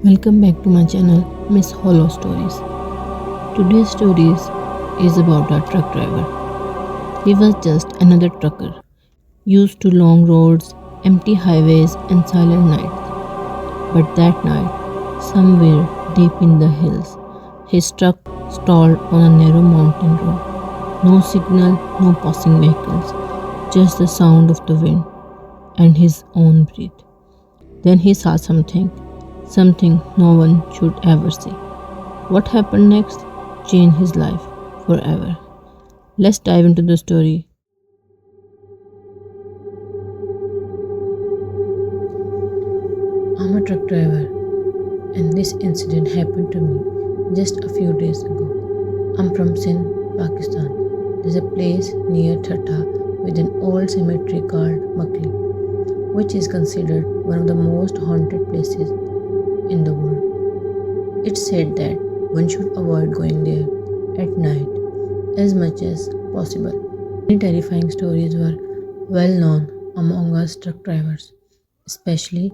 Welcome back to my channel, Miss Hollow Stories. Today's stories is about a truck driver. He was just another trucker, used to long roads, empty highways, and silent nights. But that night, somewhere deep in the hills, his truck stalled on a narrow mountain road. No signal, no passing vehicles, just the sound of the wind and his own breath. Then he saw something no one should ever see. What happened next changed his life forever. Let's dive into the story. I'm a truck driver, and this incident happened to me just a few days ago. I'm from Sindh, Pakistan. There's a place near Thatta with an old cemetery called Makli, which is considered one of the most haunted places in the world. It's said that one should avoid going there at night as much as possible. Many terrifying stories were well known among us truck drivers, especially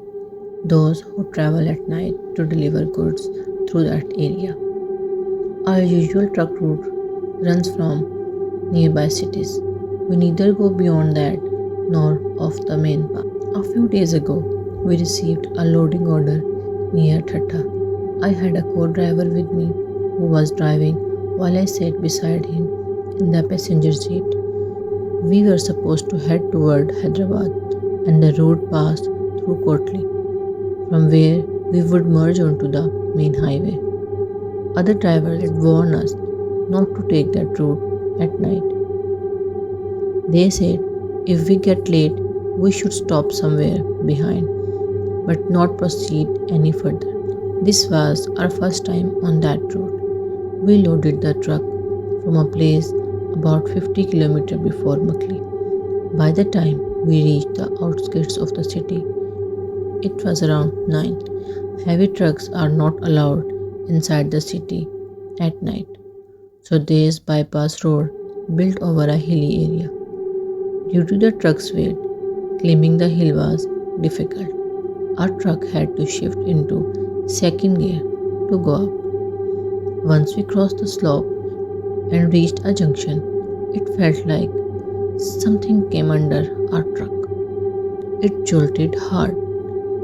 those who travel at night to deliver goods through that area. Our usual truck route runs from nearby cities. We neither go beyond that nor off the main path. A few days ago, we received a loading order near Thatta. I had a co-driver with me who was driving while I sat beside him in the passenger seat. We were supposed to head toward Hyderabad and the road passed through Kotli, from where we would merge onto the main highway. Other drivers had warned us not to take that route at night. They said if we get late, we should stop somewhere behind, but not proceed any further. This was our first time on that route. We loaded the truck from a place about 50 kilometers before Makli. By the time we reached the outskirts of the city, it was around 9. Heavy trucks are not allowed inside the city at night, so there's bypass road built over a hilly area. Due to the truck's weight, climbing the hill was difficult. Our truck had to shift into second gear to go up. Once we crossed the slope and reached a junction, it felt like something came under our truck. It jolted hard,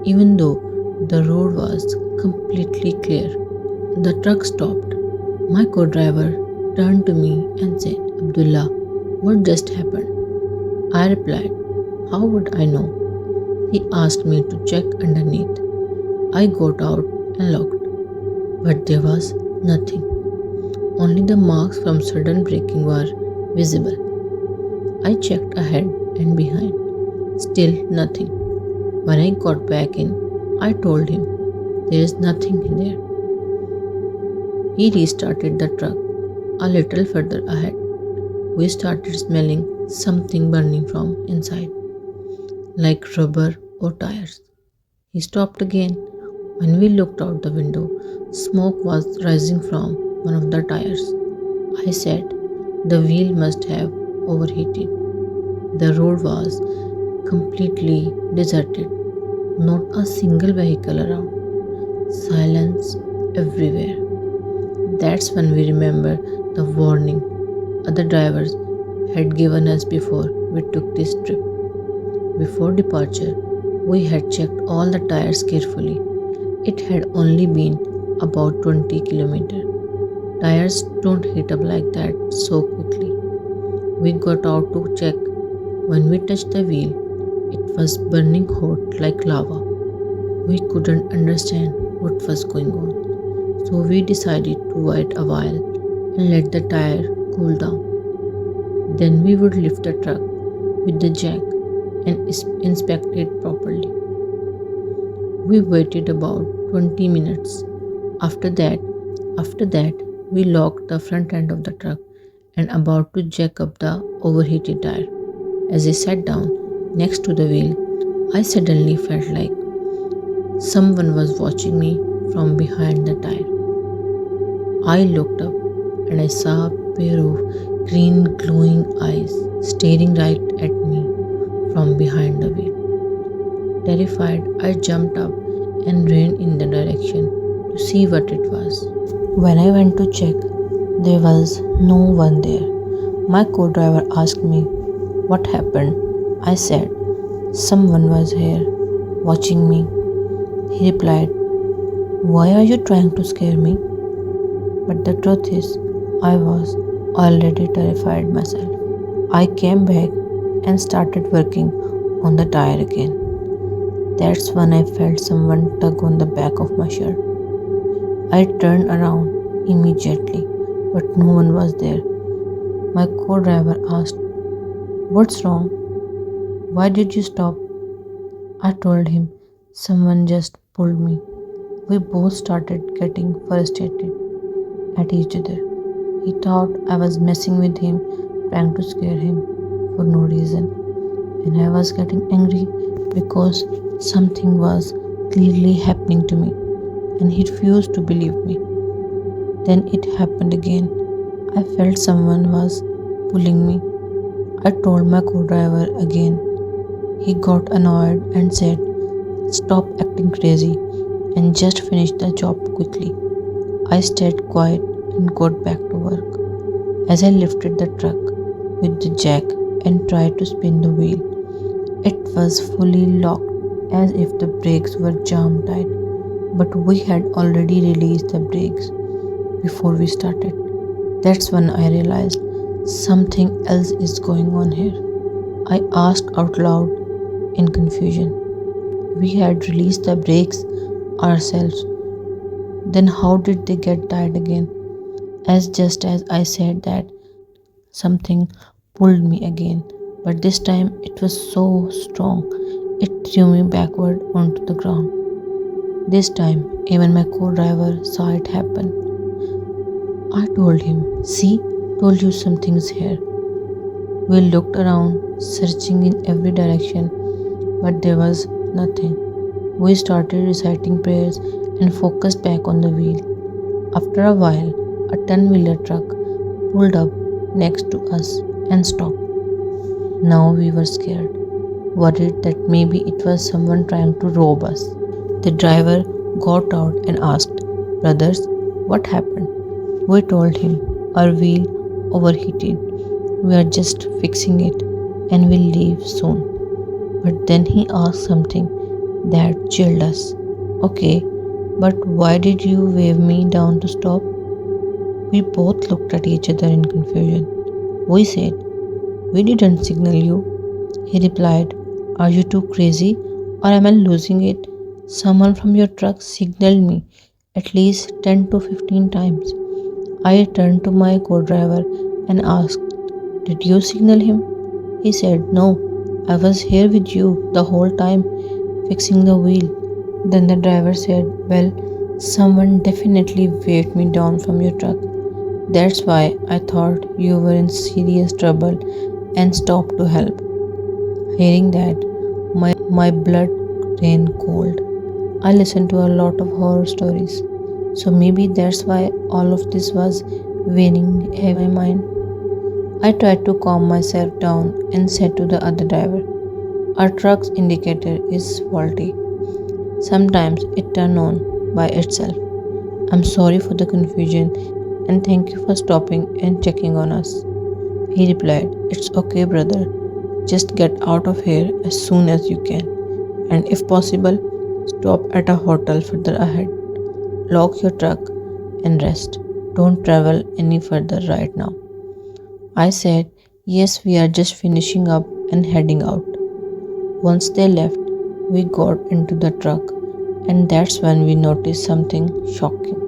even though the road was completely clear. The truck stopped. My co-driver turned to me and said, "Abdullah, what just happened?" I replied, "How would I know?" He asked me to check underneath. I got out and looked, but there was nothing. Only the marks from sudden braking were visible. I checked ahead and behind. Still nothing. When I got back in, I told him, "There is nothing there." He restarted the truck a little further ahead. We started smelling something burning from inside, like rubber or tires. He stopped again. When we looked out the window, smoke was rising from one of the tires. I said, "The wheel must have overheated." The road was completely deserted, not a single vehicle around, silence everywhere. That's when we remembered the warning other drivers had given us before we took this trip. Before departure, we had checked all the tires carefully. It had only been about 20 kilometers. Tires don't heat up like that so quickly. We got out to check. When we touched the wheel, it was burning hot like lava. We couldn't understand what was going on, so we decided to wait a while and let the tire cool down. Then we would lift the truck with the jack and inspect it properly. We waited about 20 minutes. After that, we locked the front end of the truck and about to jack up the overheated tire. As I sat down next to the wheel, I suddenly felt like someone was watching me from behind the tire. I looked up and I saw a pair of green glowing eyes staring right at me from behind the wheel. Terrified, I jumped up and ran in the direction see what it was. When I went to check, there was no one there. My co driver asked me what happened. I said, someone was here watching me. He replied, why are you trying to scare me? But the truth is, I was already terrified myself. I came back and started working on the tire again. That's when I felt someone tug on the back of my shirt. I turned around immediately, but no one was there. My co driver asked, what's wrong? Why did you stop? I told him, someone just pulled me. We both started getting frustrated at each other. He thought I was messing with him, trying to scare him for no reason. And I was getting angry because something was clearly happening to me and he refused to believe me. Then it happened again. I felt someone was pulling me. I told my co driver again. He got annoyed and said, stop acting crazy and just finish the job quickly. I stayed quiet and got back to work. As I lifted the truck with the jack and tried to spin the wheel, it was fully locked as if the brakes were jam tight. But we had already released the brakes before we started. That's when I realized something else is going on here. I asked out loud in confusion. We had released the brakes ourselves. Then how did they get tied again? As just as I said that, something pulled me again, but this time it was so strong it threw me backward onto the ground. This time, even my co driver saw it happen. I told him, see, told you something's here. We looked around, searching in every direction, but there was nothing. We started reciting prayers and focused back on the wheel. After a while, a 10-wheeler truck pulled up next to us and stopped. Now we were scared, worried that maybe it was someone trying to rob us. The driver got out and asked, brothers, what happened? We told him, our wheel overheated. We are just fixing it and will leave soon. But then he asked something that chilled us. Okay, but why did you wave me down to stop? We both looked at each other in confusion. We said, we didn't signal you. He replied, are you too crazy or am I losing it? Someone from your truck signaled me at least 10 to 15 times. I turned to my co driver and asked, did you signal him? He said, no, I was here with you the whole time, fixing the wheel. Then the driver said, well, someone definitely waved me down from your truck. That's why I thought you were in serious trouble and stopped to help. Hearing that, my blood ran cold. I listened to a lot of horror stories, so maybe that's why all of this was weighing heavy in my mind. I tried to calm myself down and said to the other driver, our truck's indicator is faulty. Sometimes it turns on by itself. I'm sorry for the confusion and thank you for stopping and checking on us. He replied, it's okay, brother. Just get out of here as soon as you can. And if possible, stop at a hotel further ahead. Lock your truck and rest. Don't travel any further right now. I said, yes, we are just finishing up and heading out. Once they left, we got into the truck, and that's when we noticed something shocking.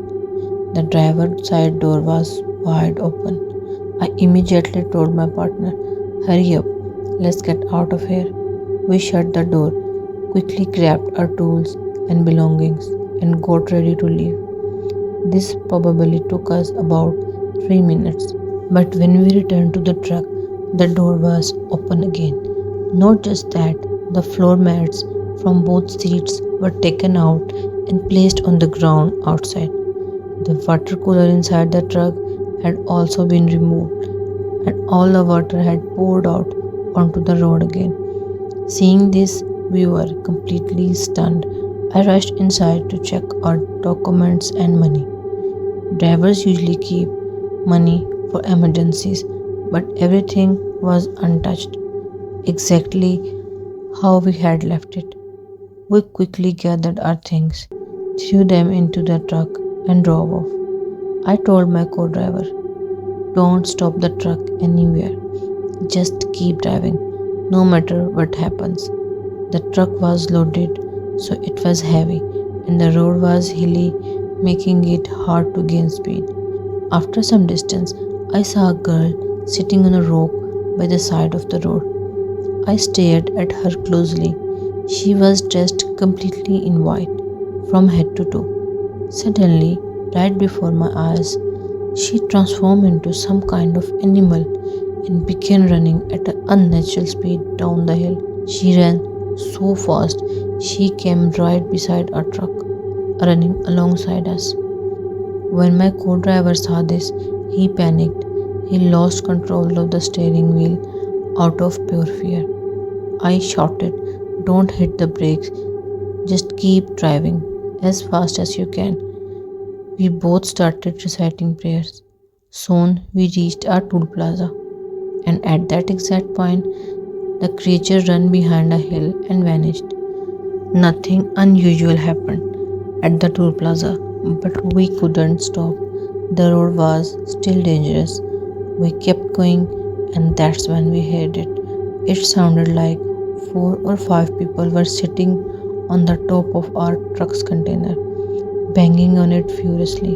The driver's side door was wide open. I immediately told my partner, hurry up, let's get out of here. We shut the door, quickly grabbed our tools and belongings, and got ready to leave. This probably took us about 3 minutes, but when we returned to the truck, the door was open again. Not just that, the floor mats from both seats were taken out and placed on the ground outside. The water cooler inside the truck had also been removed, and all the water had poured out onto the road again. Seeing this, we were completely stunned. I rushed inside to check our documents and money. Drivers usually keep money for emergencies, but everything was untouched, exactly how we had left it. We quickly gathered our things, threw them into the truck, and drove off. I told my co driver, don't stop the truck anywhere, just keep driving, no matter what happens. The truck was loaded, so it was heavy, and the road was hilly, making it hard to gain speed. After some distance, I saw a girl sitting on a rock by the side of the road. I stared at her closely. She was dressed completely in white, from head to toe. Suddenly, right before my eyes, she transformed into some kind of animal and began running at an unnatural speed down the hill. She ran so fast she came right beside our truck, running alongside us. When my co driver saw this, he panicked. He lost control of the steering wheel out of pure fear. I shouted, don't hit the brakes, just keep driving as fast as you can. We both started reciting prayers. Soon we reached our tool plaza, and at that exact point, the creature ran behind a hill and vanished. Nothing unusual happened at the toll plaza, but we couldn't stop. The road was still dangerous. We kept going, and that's when we heard it. It sounded like 4 or 5 people were sitting on the top of our truck's container, banging on it furiously.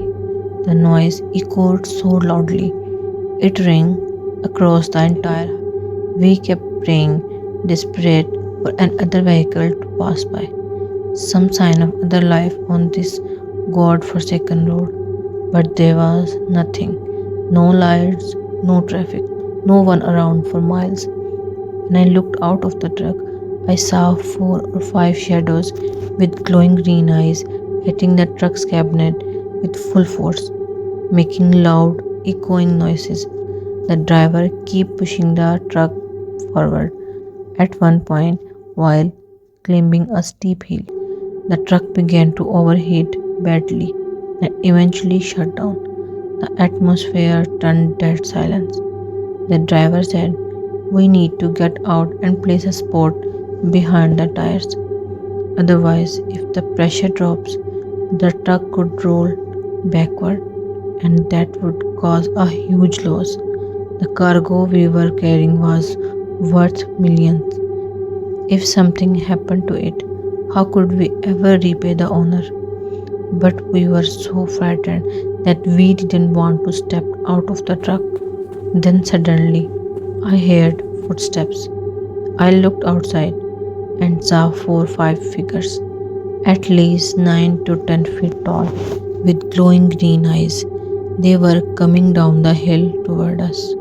The noise echoed so loudly it rang across the entire. We kept praying, desperate for another vehicle to pass by, some sign of other life on this god-forsaken road. But there was nothing. No lights, no traffic, no one around for miles. When I looked out of the truck, I saw 4 or 5 shadows with glowing green eyes hitting the truck's cabinet with full force, making loud, echoing noises. The driver kept pushing the truck forward. At one point, while climbing a steep hill, the truck began to overheat badly and eventually shut down. The atmosphere turned dead silence. The driver said, we need to get out and place a spot behind the tires. Otherwise, if the pressure drops, the truck could roll backward and that would cause a huge loss. The cargo we were carrying was worth millions. If something happened to it, how could we ever repay the owner? But we were so frightened that we didn't want to step out of the truck. Then suddenly, I heard footsteps. I looked outside and saw 4 or 5 figures, at least 9 to 10 feet tall, with glowing green eyes. They were coming down the hill toward us.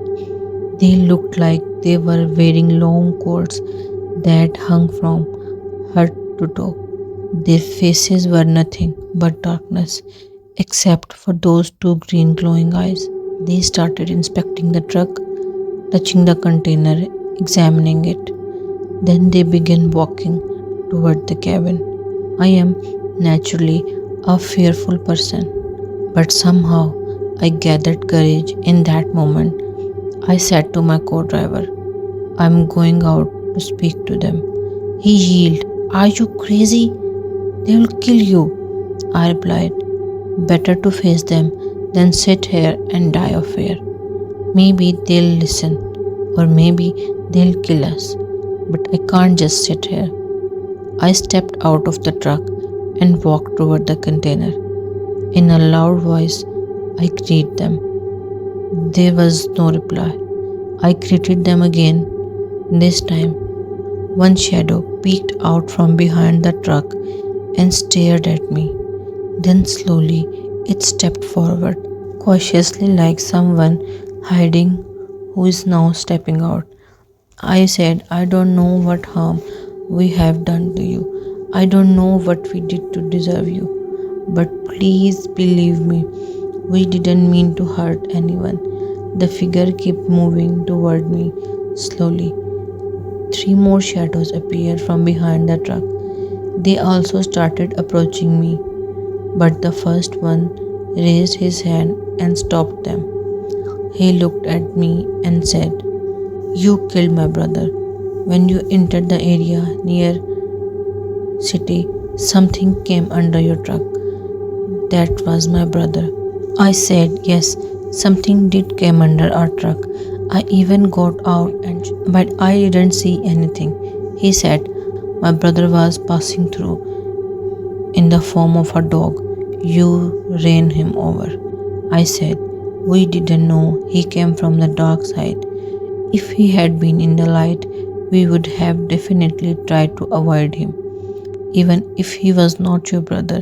They looked like they were wearing long coats that hung from head to toe. Their faces were nothing but darkness, except for those two green glowing eyes. They started inspecting the truck, touching the container, examining it. Then they began walking toward the cabin. I am naturally a fearful person, but somehow I gathered courage in that moment. I said to my co driver, I'm going out to speak to them. He yelled, are you crazy? They will kill you. I replied, better to face them than sit here and die of fear. Maybe they'll listen, or maybe they'll kill us. But I can't just sit here. I stepped out of the truck and walked toward the container. In a loud voice, I greeted them. There was no reply. I greeted them again. This time, one shadow peeked out from behind the truck and stared at me. Then slowly it stepped forward, cautiously like someone hiding who is now stepping out. I said, I don't know what harm we have done to you. I don't know what we did to deserve you. But please believe me, we didn't mean to hurt anyone. The figure kept moving toward me slowly. 3 more shadows appeared from behind the truck. They also started approaching me, but the first one raised his hand and stopped them. He looked at me and said, "You killed my brother. When you entered the area near city, something came under your truck. That was my brother." I said, "Yes, something did came under our truck. I even got out and but I didn't see anything." He said, "My brother was passing through in the form of a dog. You ran him over." I said, "We didn't know he came from the dark side. If he had been in the light, we would have definitely tried to avoid him. Even if he was not your brother,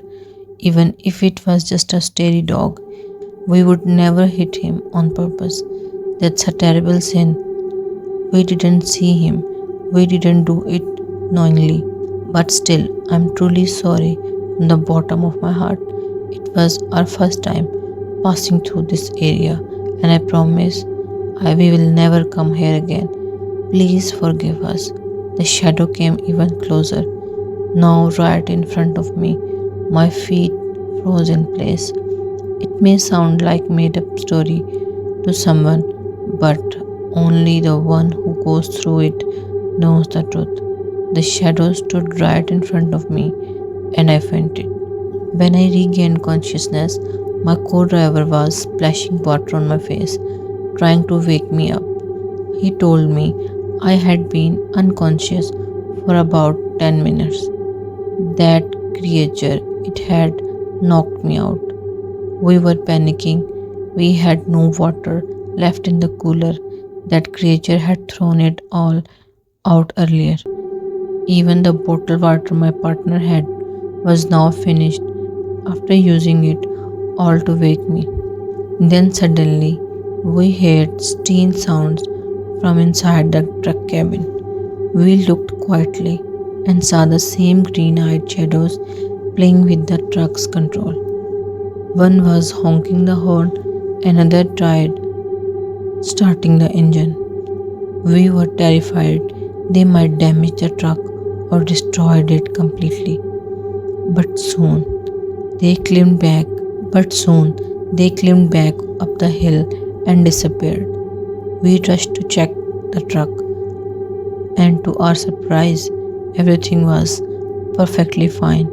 even if it was just a stray dog, we would never hit him on purpose. That's a terrible sin. We didn't see him. We didn't do it knowingly. But still, I'm truly sorry from the bottom of my heart. It was our first time passing through this area, and I promise we will never come here again. Please forgive us." The shadow came even closer, now right in front of me. My feet froze in place. It may sound like made up story to someone, but only the one who goes through it knows the truth. The shadow stood right in front of me and I fainted. When I regained consciousness, my co driver was splashing water on my face, trying to wake me up. He told me I had been unconscious for about 10 minutes. That creature, it had knocked me out. We were panicking. We had no water left in the cooler. That creature had thrown it all out earlier. Even the bottled water my partner had was now finished after using it all to wake me. Then suddenly we heard strange sounds from inside the truck cabin. We looked quietly and saw the same green eyed shadows playing with the truck's control. One was honking the horn, another tried starting the engine. We were terrified they might damage the truck or destroy it completely. But soon they climbed back, but soon they climbed back up the hill and disappeared. We rushed to check the truck, and to our surprise, everything was perfectly fine.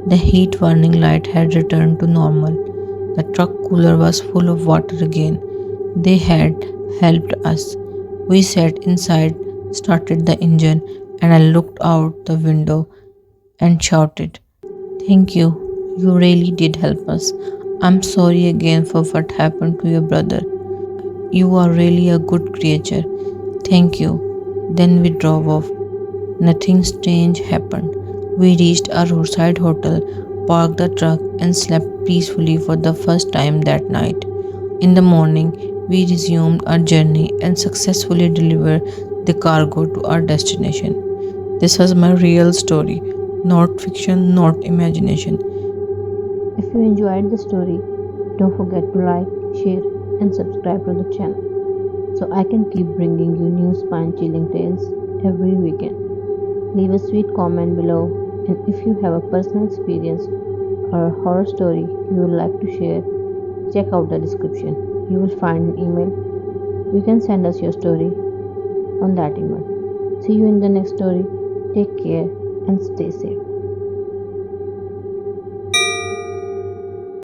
The heat warning light had returned to normal. The truck cooler was full of water again. They had helped us. We sat inside, started the engine, and I looked out the window and shouted, "Thank you. You really did help us. I'm sorry again for what happened to your brother. You are really a good creature. Thank you." Then we drove off. Nothing strange happened. We reached a roadside hotel, parked the truck, and slept peacefully for the first time that night. In the morning, we resumed our journey and successfully delivered the cargo to our destination. This was my real story, not fiction, not imagination. If you enjoyed the story, don't forget to like, share, and subscribe to the channel so I can keep bringing you new spine chilling tales every weekend. Leave a sweet comment below, and if you have a personal experience or a horror story you would like to share, check out the description. You will find an email. You can send us your story on that email. See you in the next story. Take care and stay safe.